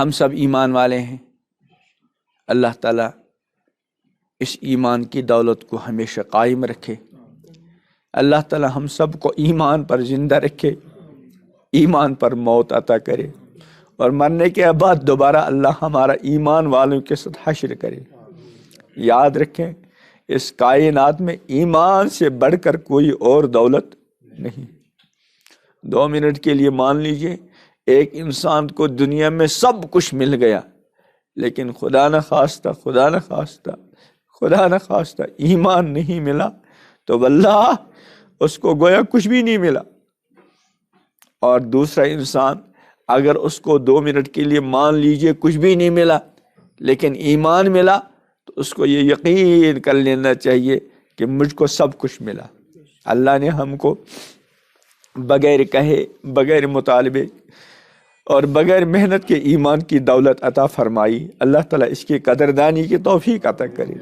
ہم سب ایمان والے ہیں. اللہ تعالیٰ اس ایمان کی دولت کو ہمیشہ قائم رکھے. اللہ تعالیٰ ہم سب کو ایمان پر زندہ رکھے، ایمان پر موت عطا کرے، اور مرنے کے بعد دوبارہ اللہ ہمارا ایمان والوں کے ساتھ حشر کرے. یاد رکھیں اس کائنات میں ایمان سے بڑھ کر کوئی اور دولت نہیں. 2 منٹ کے لیے مان لیجئے ایک انسان کو دنیا میں سب کچھ مل گیا، لیکن خدا نہ خواستہ ایمان نہیں ملا تو واللہ اس کو گویا کچھ بھی نہیں ملا. اور دوسرا انسان اگر اس کو 2 منٹ کے لیے مان لیجئے کچھ بھی نہیں ملا لیکن ایمان ملا تو اس کو یہ یقین کر لینا چاہیے کہ مجھ کو سب کچھ ملا. اللہ نے ہم کو بغیر کہے، بغیر مطالبے اور بغیر محنت کے ایمان کی دولت عطا فرمائی. اللہ تعالیٰ اس کی قدردانی کی توفیق عطا کرے.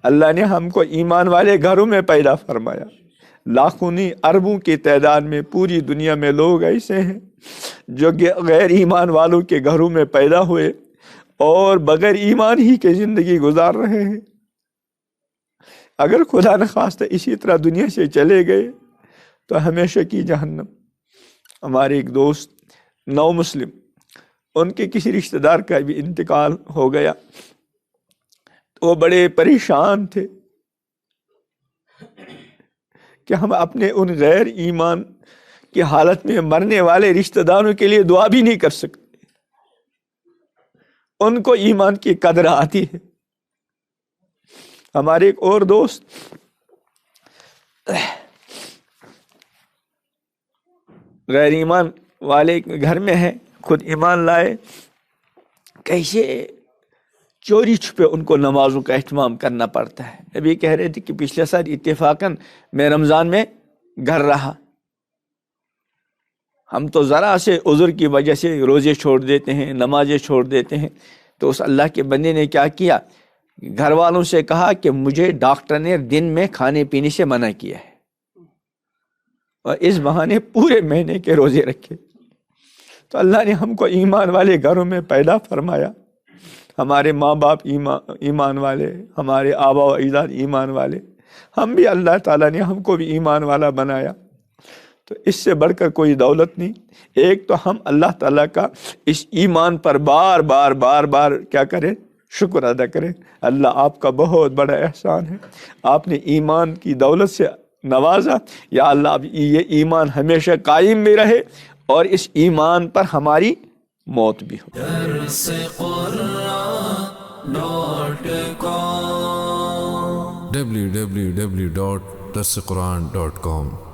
اللہ نے ہم کو ایمان والے گھروں میں پیدا فرمایا. لاکھوں نہیں اربوں کی تعداد میں پوری دنیا میں لوگ ایسے ہیں جو غیر ایمان والوں کے گھروں میں پیدا ہوئے اور بغیر ایمان ہی کے زندگی گزار رہے ہیں. اگر خدا نخواستہ اسی طرح دنیا سے چلے گئے تو ہمیشہ کی جہنم. ہمارے ایک دوست نو مسلم، ان کے کسی رشتہ دار کا بھی انتقال ہو گیا تو وہ بڑے پریشان تھے کہ ہم اپنے ان غیر ایمان کی حالت میں مرنے والے رشتہ داروں کے لیے دعا بھی نہیں کر سکتے. ان کو ایمان کی قدر آتی ہے. ہمارے ایک اور دوست غیر ایمان والے گھر میں ہے، خود ایمان لائے، کیسے چوری چھپے ان کو نمازوں کا اہتمام کرنا پڑتا ہے. ابھی کہہ رہے تھے کہ پچھلے سال اتفاقاً میں رمضان میں گھر رہا. ہم تو ذرا سے عذر کی وجہ سے روزے چھوڑ دیتے ہیں، نمازیں چھوڑ دیتے ہیں. تو اس اللہ کے بندے نے کیا کیا، گھر والوں سے کہا کہ مجھے ڈاکٹر نے دن میں کھانے پینے سے منع کیا ہے، اور اس بہانے پورے مہینے کے روزے رکھے. تو اللہ نے ہم کو ایمان والے گھروں میں پیدا فرمایا. ہمارے ماں باپ ایمان والے، ہمارے آبا و اجداد ایمان والے، ہم بھی اللہ تعالیٰ نے ہم کو بھی ایمان والا بنایا. تو اس سے بڑھ کر کوئی دولت نہیں. ایک تو ہم اللہ تعالیٰ کا اس ایمان پر بار بار کیا کریں، شکر ادا کریں. اللہ آپ کا بہت بڑا احسان ہے، آپ نے ایمان کی دولت سے نوازا. یا اللہ اب یہ ایمان ہمیشہ قائم بھی رہے اور اس ایمان پر ہماری موت بھی ہو. www.darsequran.com